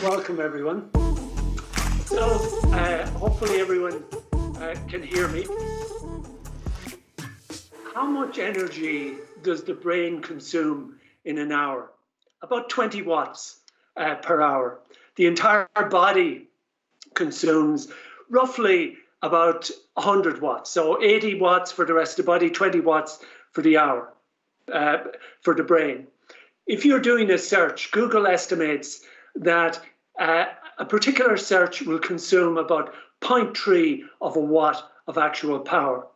Welcome, everyone. So, hopefully everyone can hear me. How much energy does the brain consume in an hour? About 20 watts per hour. The entire body consumes roughly about 100 watts. So 80 watts for the rest of the body, 20 watts for the hour, for the brain. If you're doing a search, Google estimates that a particular search will consume about 0.3 of a watt of actual power.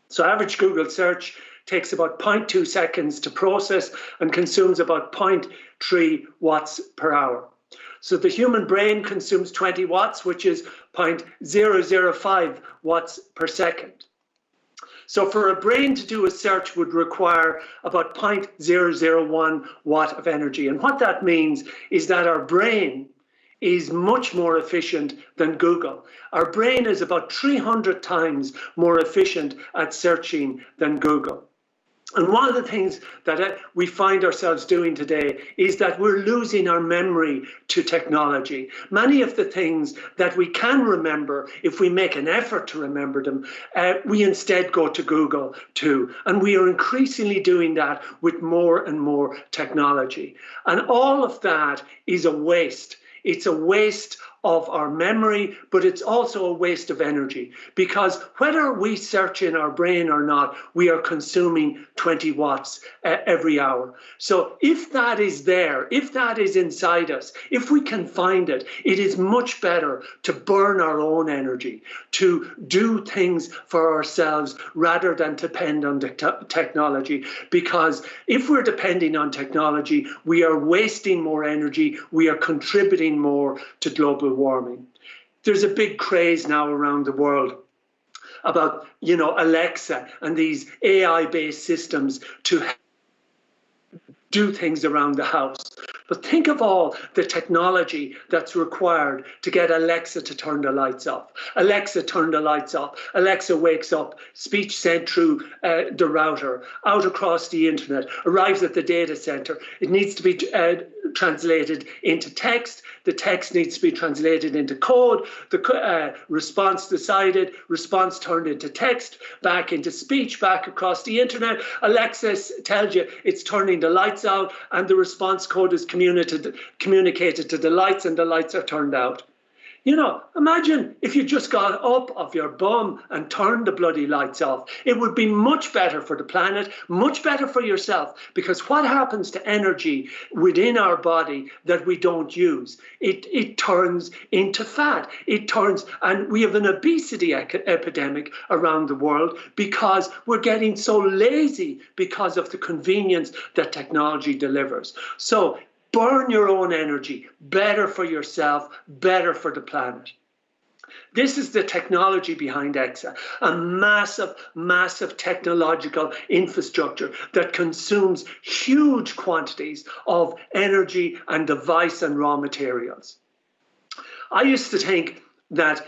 So average Google search takes about 0.2 seconds to process and consumes about 0.3 watts per hour. So the human brain consumes 20 watts, which is 0.005 watts per second. So for a brain to do a search would require about 0.001 watt of energy. And what that means is that our brain is much more efficient than Google. Our brain is about 300 times more efficient at searching than Google. And one of the things that we find ourselves doing today is that we're losing our memory to technology. Many of the things that we can remember, if we make an effort to remember them, we instead go to Google too. And we are increasingly doing that with more and more technology. And all of that is a waste. It's a waste of our memory, but it's also a waste of energy, because whether we search in our brain or not, we are consuming 20 watts every hour. So if that is there, if that is inside us, if we can find it, it is much better to burn our own energy, to do things for ourselves rather than depend on technology. Because if we're depending on technology, we are wasting more energy, we are contributing more to global warming. There's a big craze now around the world about, Alexa and these AI-based systems to do things around the house. But think of all the technology that's required to get Alexa to turn the lights off. Alexa, turn the lights off. Alexa wakes up, speech sent through the router, out across the internet, arrives at the data center. It needs to be translated into text. The text needs to be translated into code. The response decided, response turned into text, back into speech, back across the internet. Alexa tells you it's turning the lights out, and the response code is communicated to the lights, and the lights are turned out. Imagine if you just got up off your bum and turned the bloody lights off. It would be much better for the planet, much better for yourself, because what happens to energy within our body that we don't use? It turns into fat. And we have an obesity epidemic around the world because we're getting so lazy because of the convenience that technology delivers. So burn your own energy, better for yourself, better for the planet. This is the technology behind EXA, a massive, massive technological infrastructure that consumes huge quantities of energy and device and raw materials. I used to think that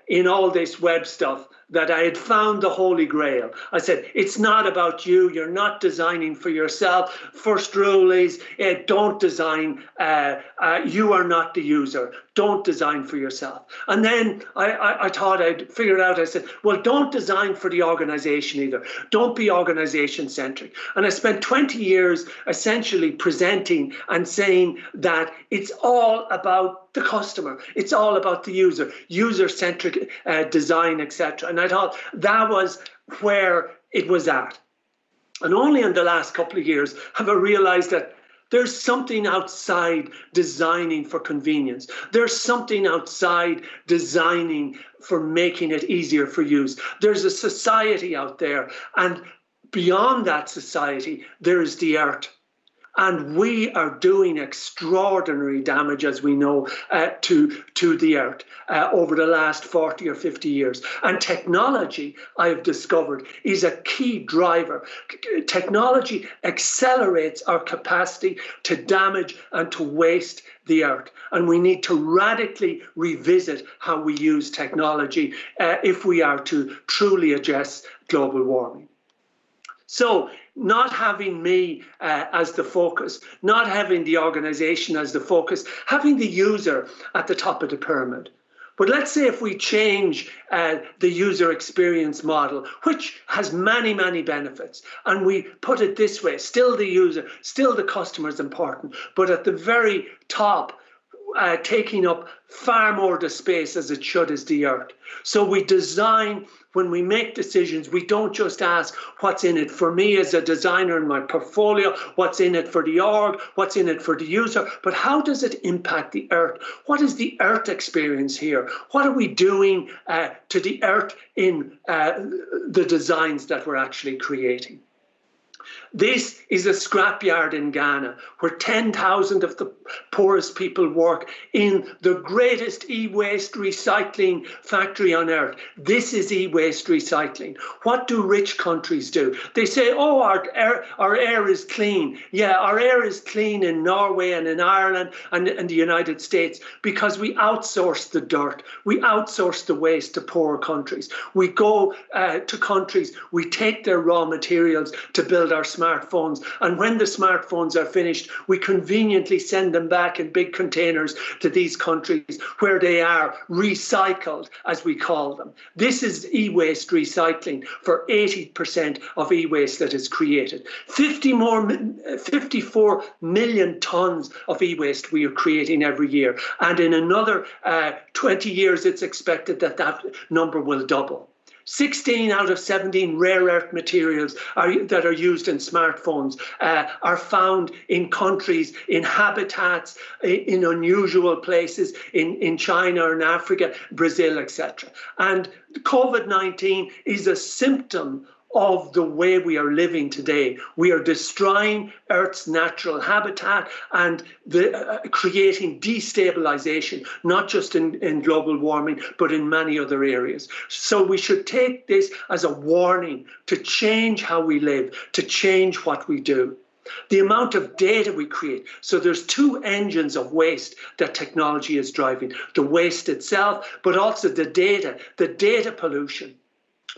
in all this web stuff, that I had found the Holy Grail. I said, it's not about you. You're not designing for yourself. First rule is don't design. You are not the user. Don't design for yourself. And then I thought I'd figured out, I said, well, don't design for the organization either. Don't be organization centric. And I spent 20 years essentially presenting and saying that it's all about the customer. It's all about the user-centric design, etc. And I thought that was where it was at. And only in the last couple of years have I realized that there's something outside designing for convenience. There's something outside designing for making it easier for use. There's a society out there, and beyond that society, there is the earth. And we are doing extraordinary damage, as we know, to the earth over the last 40 or 50 years. And technology, I have discovered, is a key driver. Technology accelerates our capacity to damage and to waste the earth. And we need to radically revisit how we use technology if we are to truly address global warming. So not having me as the focus, not having the organization as the focus, having the user at the top of the pyramid. But let's say if we change the user experience model, which has many, many benefits, and we put it this way, still the user, still the customer is important, but at the very top, taking up far more the space as it should is the earth. So we design, when we make decisions, we don't just ask what's in it for me as a designer in my portfolio, what's in it for the org, what's in it for the user, but how does it impact the earth? What is the earth experience here? What are we doing to the earth in the designs that we're actually creating? This is a scrapyard in Ghana where 10,000 of the poorest people work in the greatest e-waste recycling factory on earth. This is e-waste recycling. What do rich countries do? They say, oh, our air is clean. Yeah, our air is clean in Norway and in Ireland and the United States because we outsource the dirt. We outsource the waste to poorer countries. We go to countries, we take their raw materials to build our smartphones, and when the smartphones are finished, we conveniently send them back in big containers to these countries where they are recycled, as we call them. This is e-waste recycling for 80% of e-waste that is created. 54 million tons of e-waste we are creating every year, and in another 20 years it's expected that that number will double. 16 out of 17 rare earth materials that are used in smartphones are found in countries, in habitats, in unusual places, in China and Africa, Brazil, etc. And COVID-19 is a symptom of the way we are living today. We are destroying Earth's natural habitat and creating destabilization, not just in global warming, but in many other areas. So we should take this as a warning to change how we live, to change what we do. The amount of data we create. So there's two engines of waste that technology is driving. The waste itself, but also the data pollution.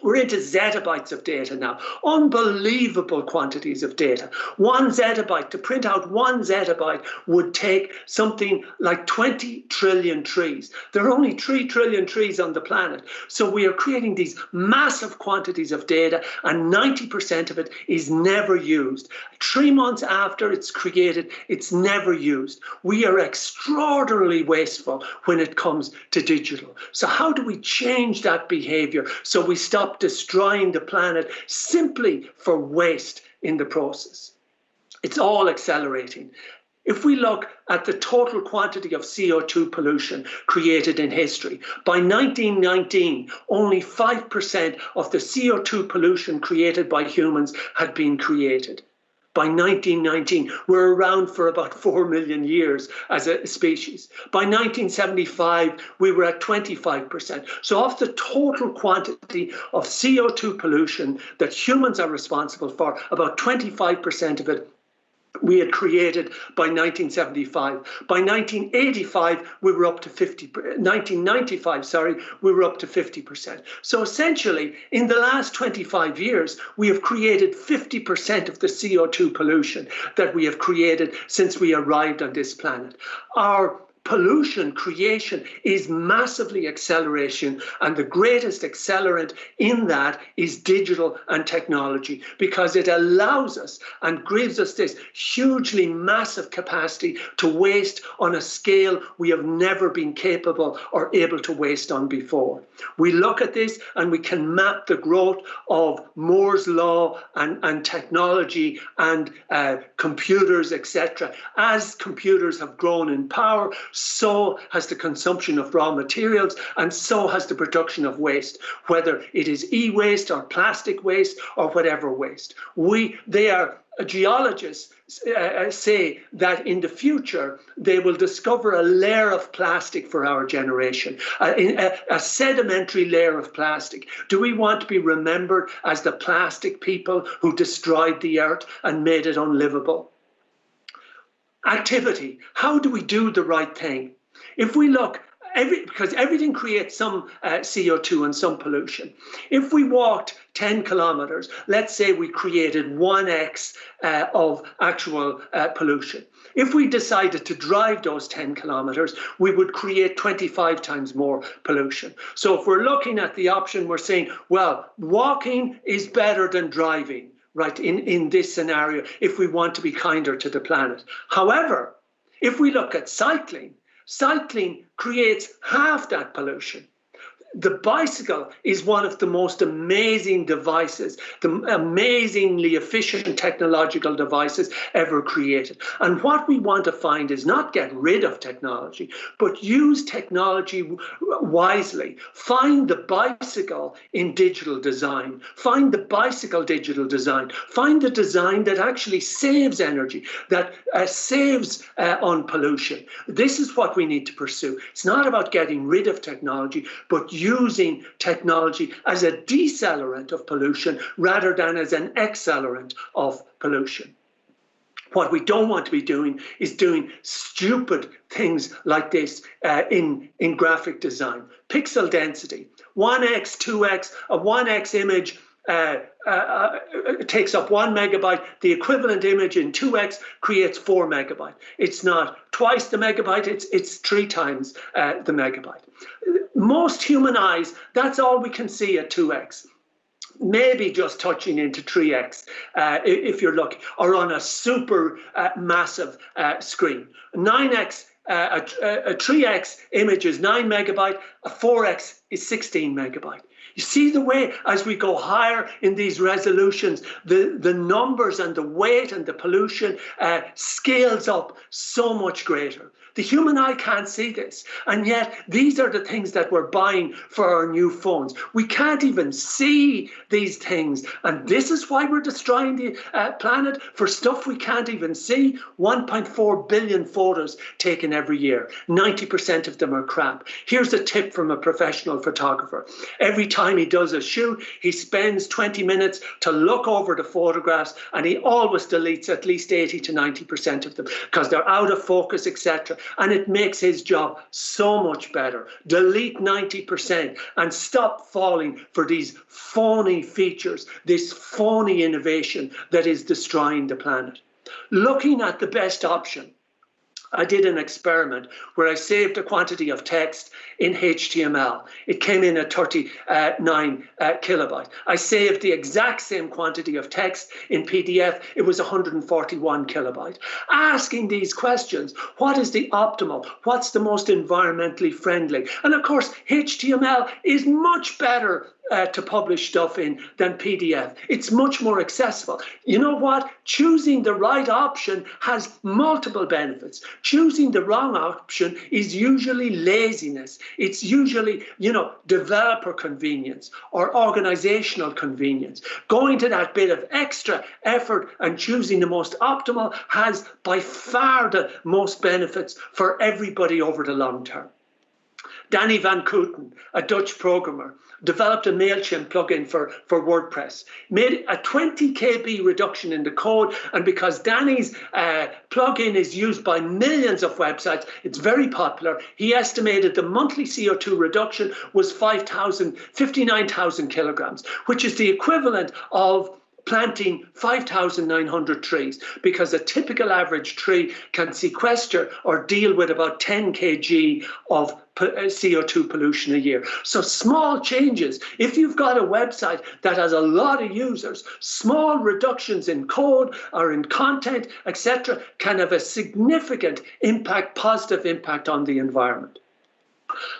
We're into zettabytes of data now, unbelievable quantities of data. 1 zettabyte, to print out 1 zettabyte would take something like 20 trillion trees. There are only 3 trillion trees on the planet. So we are creating these massive quantities of data, and 90% of it is never used. 3 months after it's created, it's never used. We are extraordinarily wasteful when it comes to digital. So how do we change that behavior so we stop destroying the planet simply for waste in the process? It's all accelerating. If we look at the total quantity of CO2 pollution created in history, by 1919, only 5% of the CO2 pollution created by humans had been created. By 1919, we're around for about 4 million years as a species. By 1975, we were at 25%. So of the total quantity of CO2 pollution that humans are responsible for, about 25% of it we had created by 1975. By 1985, we were up to 1995, sorry, we were up to 50%. So essentially, in the last 25 years, we have created 50% of the CO2 pollution that we have created since we arrived on this planet. Our pollution creation is massively acceleration, and the greatest accelerant in that is digital and technology, because it allows us and gives us this hugely massive capacity to waste on a scale we have never been capable or able to waste on before. We look at this and we can map the growth of Moore's law and technology and computers, etc. As computers have grown in power, so has the consumption of raw materials, and so has the production of waste, whether it is e-waste or plastic waste or whatever waste. Geologists say that in the future they will discover a layer of plastic for our generation, a sedimentary layer of plastic. Do we want to be remembered as the plastic people who destroyed the earth and made it unlivable? Activity. How do we do the right thing? If we look because everything creates some CO2 and some pollution. If we walked 10 kilometers, let's say we created 1x of actual pollution. If we decided to drive those 10 kilometers, we would create 25 times more pollution. So if we're looking at the option, we're saying, well, walking is better than driving, right, in this scenario, if we want to be kinder to the planet. However, if we look at cycling, cycling creates half that pollution. The bicycle is one of the most amazing devices, the amazingly efficient technological devices ever created. And what we want to find is not get rid of technology, but use technology wisely. Find the bicycle in digital design. Find the bicycle digital design. Find the design that actually saves energy, that saves on pollution. This is what we need to pursue. It's not about getting rid of technology, but using technology as a decelerant of pollution rather than as an accelerant of pollution. What we don't want to be doing is doing stupid things like this in graphic design. Pixel density, 1x, 2x, a 1x image takes up 1 megabyte. The equivalent image in 2x creates 4 megabyte. It's not twice the megabyte, it's 3 times the megabyte. Most human eyes, that's all we can see at 2x. Maybe just touching into 3x if you're lucky, or on a super massive screen. 9x, a 3x image is 9 megabyte, a 4x is 16 megabyte. You see the way as we go higher in these resolutions, the numbers and the weight and the pollution scales up so much greater. The human eye can't see this. And yet these are the things that we're buying for our new phones. We can't even see these things. And this is why we're destroying the planet for stuff we can't even see. 1.4 billion photos taken every year. 90% of them are crap. Here's a tip from a professional photographer. Every time he does a shoot, he spends 20 minutes to look over the photographs, and he always deletes at least 80 to 90% of them because they're out of focus, etc. And it makes his job so much better. Delete 90% and stop falling for these phony features, this phony innovation that is destroying the planet. Looking at the best option, I did an experiment where I saved a quantity of text in HTML. It came in at 39 kilobyte. I saved the exact same quantity of text in PDF. It was 141 kilobyte. Asking these questions, what is the optimal? What's the most environmentally friendly? And of course, HTML is much better to publish stuff in than PDF. It's much more accessible. You know what? Choosing the right option has multiple benefits. Choosing the wrong option is usually laziness. It's usually, developer convenience or organizational convenience. Going to that bit of extra effort and choosing the most optimal has by far the most benefits for everybody over the long term. Danny van Kooten, a Dutch programmer, developed a MailChimp plugin for WordPress, made a 20 KB reduction in the code, and because Danny's plugin is used by millions of websites, it's very popular, he estimated the monthly CO2 reduction was 59,000 kilograms, which is the equivalent of planting 5,900 trees, because a typical average tree can sequester or deal with about 10 kg of CO2 pollution a year. So small changes, if you've got a website that has a lot of users, small reductions in code or in content, etc., can have a significant impact, positive impact on the environment.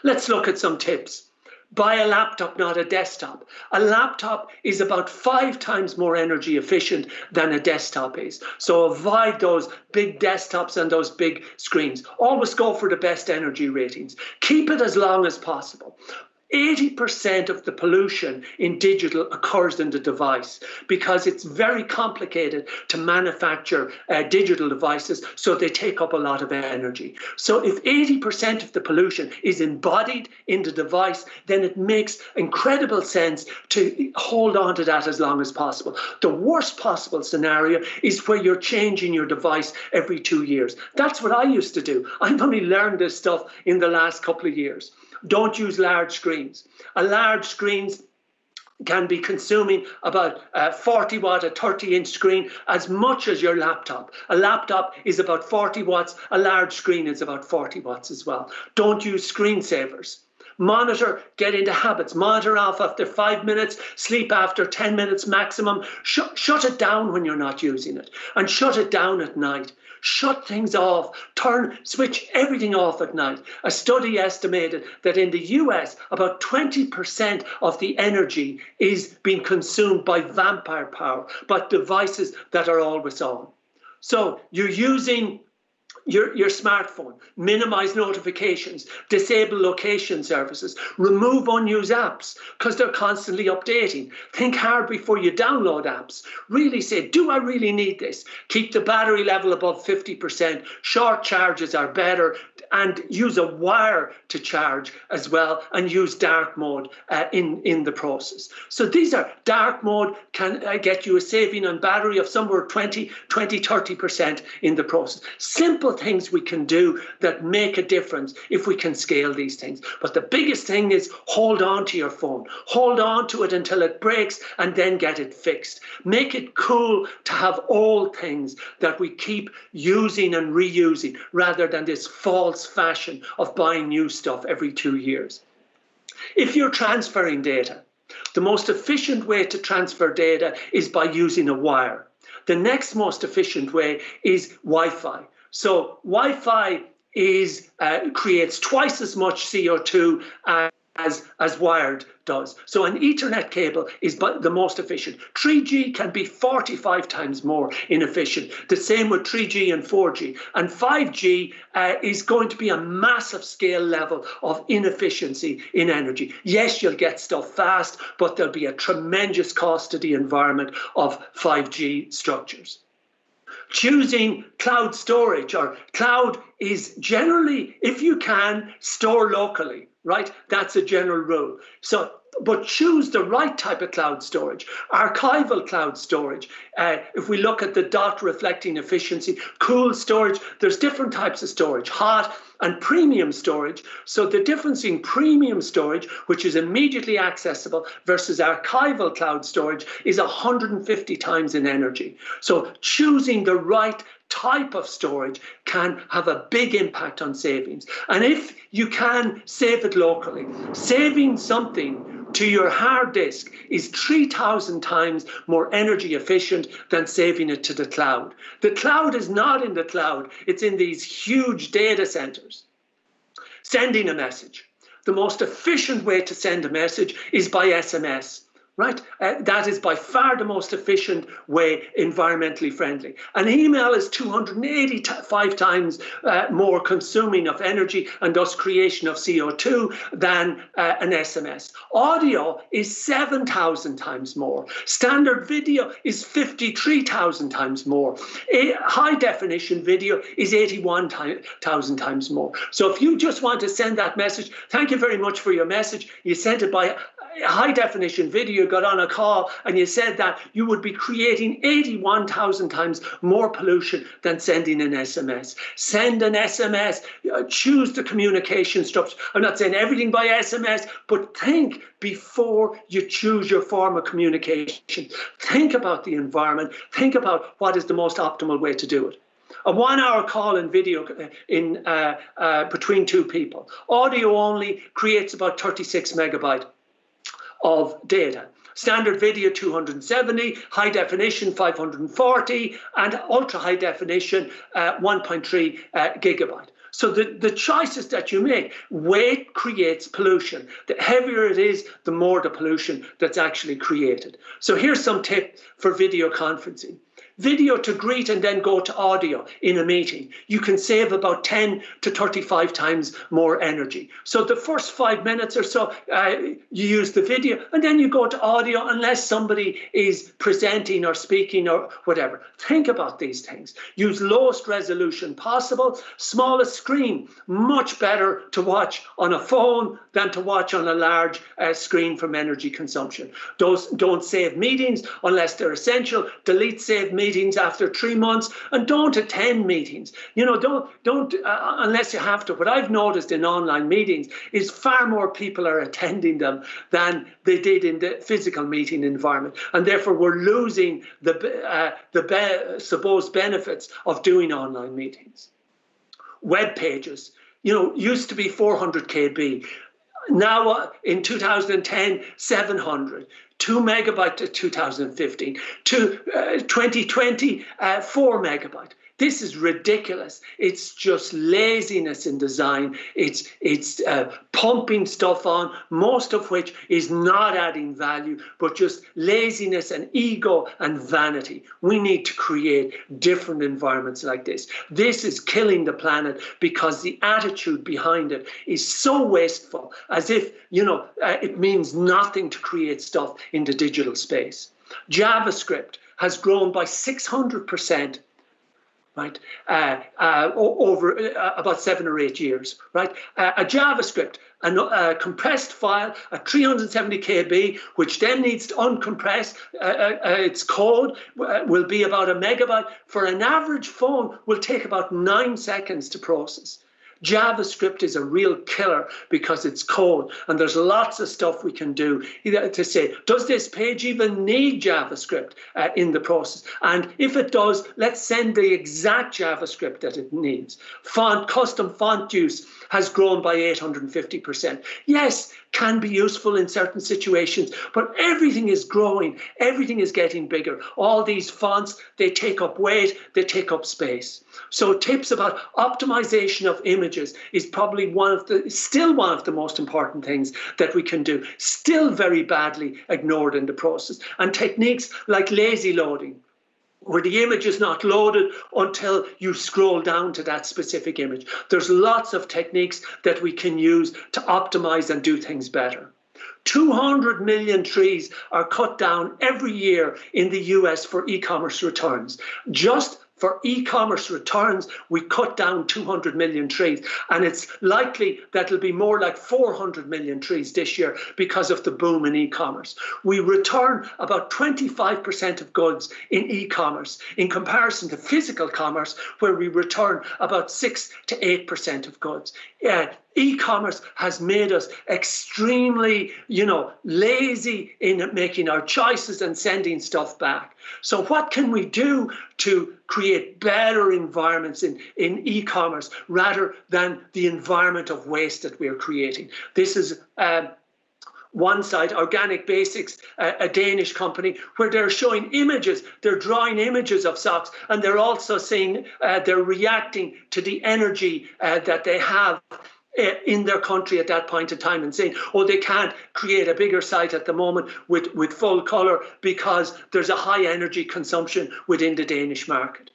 Let's look at some tips. Buy a laptop, not a desktop. A laptop is about 5 times more energy efficient than a desktop is. So avoid those big desktops and those big screens. Always go for the best energy ratings. Keep it as long as possible. 80% of the pollution in digital occurs in the device because it's very complicated to manufacture digital devices, so they take up a lot of energy. So if 80% of the pollution is embodied in the device, then it makes incredible sense to hold on to that as long as possible. The worst possible scenario is where you're changing your device every 2 years. That's what I used to do. I've only learned this stuff in the last couple of years. Don't use large screens. A large screens can be consuming about 40 watt, a 30-inch screen, as much as your laptop. A laptop is about 40 watts. A large screen is about 40 watts as well. Don't use screensavers. Monitor, get into habits. Monitor off after 5 minutes, sleep after 10 minutes maximum. Shut it down when you're not using it, and shut it down at night. Shut things off, switch everything off at night. A study estimated that in the US, about 20% of the energy is being consumed by vampire power, but devices that are always on. So you're using your smartphone, minimize notifications, disable location services, remove unused apps because they're constantly updating. Think hard before you download apps. Really say, do I really need this? Keep the battery level above 50%. Short charges are better, and use a wire to charge as well, and use dark mode in the process. So these are dark mode can get you a saving on battery of somewhere 30% in the process. Simple things we can do that make a difference if we can scale these things. But the biggest thing is hold on to your phone. Hold on to it until it breaks and then get it fixed. Make it cool to have old things that we keep using and reusing rather than this false fashion of buying new stuff every 2 years. If you're transferring data, the most efficient way to transfer data is by using a wire. The next most efficient way is Wi-Fi. So Wi-Fi creates twice as much CO2 as wired does. So an Ethernet cable is the most efficient. 3G can be 45 times more inefficient. The same with 3G and 4G. And 5G is going to be a massive scale level of inefficiency in energy. Yes, you'll get stuff fast, but there'll be a tremendous cost to the environment of 5G structures. Choosing cloud storage, or cloud is generally, if you can, store locally, right? That's a general rule. So, but choose the right type of cloud storage. Archival cloud storage, if we look at the dot reflecting efficiency, cool storage, there's different types of storage, hot and premium storage. So the difference in premium storage, which is immediately accessible, versus archival cloud storage is 150 times in energy. So choosing the right type of storage can have a big impact on savings. And if you can save it locally, saving something to your hard disk is 3,000 times more energy efficient than saving it to the cloud. The cloud is not in the cloud, it's in these huge data centers. Sending a message. The most efficient way to send a message is by SMS. Right? That is by far the most efficient way, environmentally friendly. An email is 285 times more consuming of energy and thus creation of CO2 than an SMS. Audio is 7,000 times more. Standard video is 53,000 times more. High definition video is 81,000 times more. So if you just want to send that message, thank you very much for your message. You sent it by high definition video, got on a call and you said that, you would be creating 81,000 times more pollution than sending an SMS. Send an SMS, choose the communication structure. I'm not saying everything by SMS, but think before you choose your form of communication. Think about the environment, think about what is the most optimal way to do it. A 1 hour call in video between two people. Audio only creates about 36 megabytes of data. Standard video 270, high definition 540, and ultra high definition 1.3 gigabyte. So the choices that you make, weight creates pollution. The heavier it is, the more the pollution that's actually created. So here's some tip for video conferencing. Video to greet and then go to audio in a meeting. You can save about 10 to 35 times more energy. So the first 5 minutes or so, you use the video and then you go to audio unless somebody is presenting or speaking or whatever. Think about these things. Use lowest resolution possible, smallest screen, much better to watch on a phone than to watch on a large screen from energy consumption. Don't save meetings unless they're essential. Delete saved meetings after 3 months, and don't attend meetings. You know, don't unless you have to. What I've noticed in online meetings is far more people are attending them than they did in the physical meeting environment, and therefore we're losing the supposed benefits of doing online meetings. Web pages, you know, used to be 400 KB. Now in 2010, 700. 2 megabyte to 2015, to 2020, 4 megabyte. This is ridiculous. It's just laziness in design. It's pumping stuff on, most of which is not adding value, but just laziness and ego and vanity. We need to create different environments like this. This is killing the planet because the attitude behind it is so wasteful, as if, you know, it means nothing to create stuff in the digital space. JavaScript has grown by 600%. Right, over about 7 or 8 years, right? A JavaScript, a compressed file at 370 KB, which then needs to uncompress its code, will be about a megabyte. For an average phone, will take about 9 seconds to process. JavaScript is a real killer because it's code, and there's lots of stuff we can do to say, does this page even need JavaScript in the process? And if it does, let's send the exact JavaScript that it needs. Custom font use has grown by 850%. Yes, can be useful in certain situations, but everything is growing, everything is getting bigger. All these fonts, they take up weight, they take up space. So tips about optimization of images is probably still one of the most important things that we can do, still very badly ignored in the process. And techniques like lazy loading, where the image is not loaded until you scroll down to that specific image. There's lots of techniques that we can use to optimize and do things better. 200 million trees are cut down every year in the US for e-commerce returns. Just for e-commerce returns, we cut down 200 million trees, and it's likely that it'll be more like 400 million trees this year because of the boom in e-commerce. We return about 25% of goods in e-commerce in comparison to physical commerce, where we return about 6 to 8% of goods. E-commerce has made us extremely, lazy in making our choices and sending stuff back. So what can we do to create better environments in e-commerce rather than the environment of waste that we're creating? This is one side, Organic Basics, a Danish company, where they're showing images, they're drawing images of socks, and they're also saying they're reacting to the energy that they have in their country at that point in time, and saying, oh, they can't create a bigger site at the moment with full colour because there's a high energy consumption within the Danish market.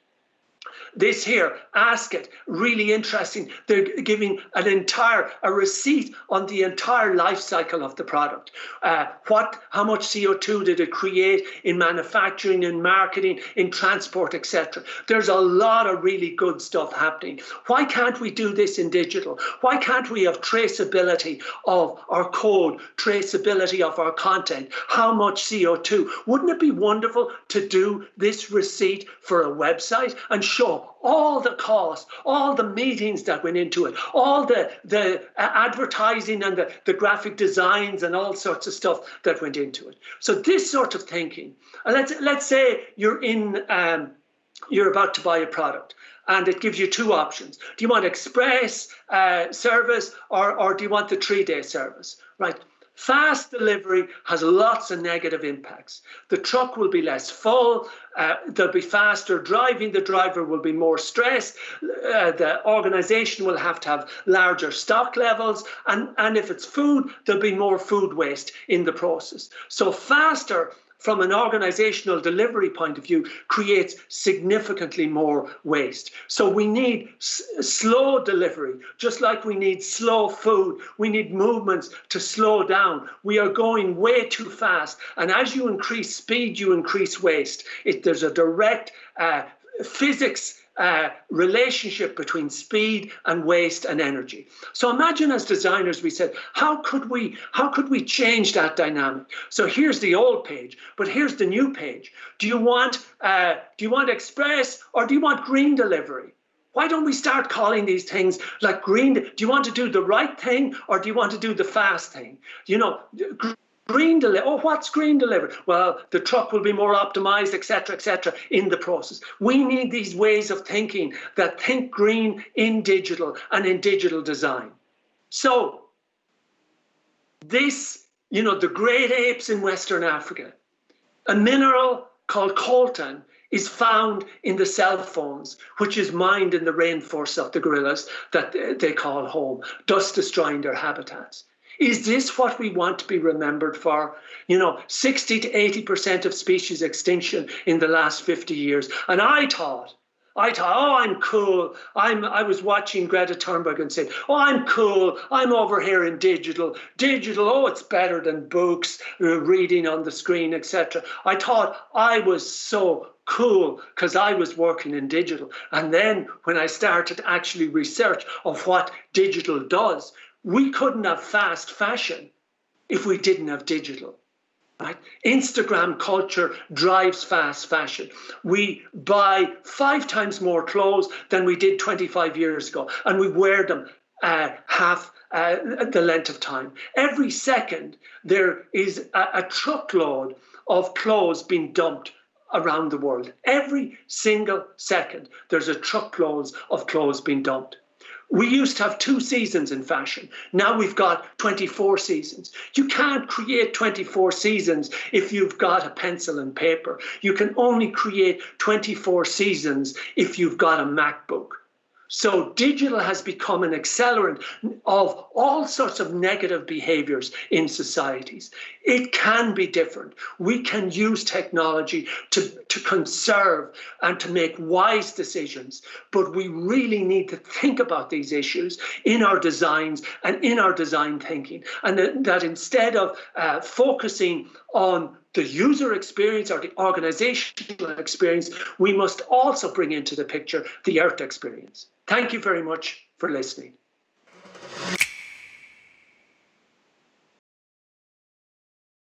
This here, Ask It, really interesting. They're giving a receipt on the entire life cycle of the product. How much CO2 did it create in manufacturing, in marketing, in transport, etc. There's a lot of really good stuff happening. Why can't we do this in digital? Why can't we have traceability of our code, traceability of our content? How much CO2? Wouldn't it be wonderful to do this receipt for a website and show all the costs, all the meetings that went into it, all the advertising and the graphic designs and all sorts of stuff that went into it? So this sort of thinking, let's say you're about to buy a product, and it gives you two options. Do you want express service or do you want the 3-day service? Right. Fast delivery has lots of negative impacts. The truck will be less full, there'll be faster driving, the driver will be more stressed, the organisation will have to have larger stock levels, and if it's food, there'll be more food waste in the process. So faster from an organizational delivery point of view, creates significantly more waste. So we need slow delivery, just like we need slow food. We need movements to slow down. We are going way too fast. And as you increase speed, you increase waste. There's a direct physics relationship between speed and waste and energy. So imagine as designers we said, how could we change that dynamic? So here's the old page, but here's the new page. Do you want express or do you want green delivery? Why don't we start calling these things like green? Do you want to do the right thing or do you want to do the fast thing? You know, green delivery. Oh, what's green delivery? Well, the truck will be more optimized, etc., in the process. We need these ways of thinking that think green in digital and in digital design. So this, you know, the great apes in Western Africa, a mineral called coltan is found in the cell phones, which is mined in the rainforests of the gorillas that they call home, thus destroying their habitats. Is this what we want to be remembered for? You know, 60 to 80% of species extinction in the last 50 years. And I thought, oh, I'm cool. I was watching Greta Thunberg and said, oh, I'm cool. I'm over here in digital. Digital, oh, it's better than books, reading on the screen, etc. I thought I was so cool because I was working in digital. And then when I started actually research of what digital does, we couldn't have fast fashion if we didn't have digital. Right? Instagram culture drives fast fashion. We buy 5 times more clothes than we did 25 years ago, and we wear them half the length of time. Every second, there is a truckload of clothes being dumped around the world. Every single second, there's a truckload of clothes being dumped. We used to have 2 seasons in fashion. Now we've got 24 seasons. You can't create 24 seasons if you've got a pencil and paper. You can only create 24 seasons if you've got a MacBook. So digital has become an accelerant of all sorts of negative behaviors in societies. It can be different. We can use technology to conserve and to make wise decisions, but we really need to think about these issues in our designs and in our design thinking, and that instead of focusing on the user experience or the organizational experience, we must also bring into the picture the Earth experience. Thank you very much for listening.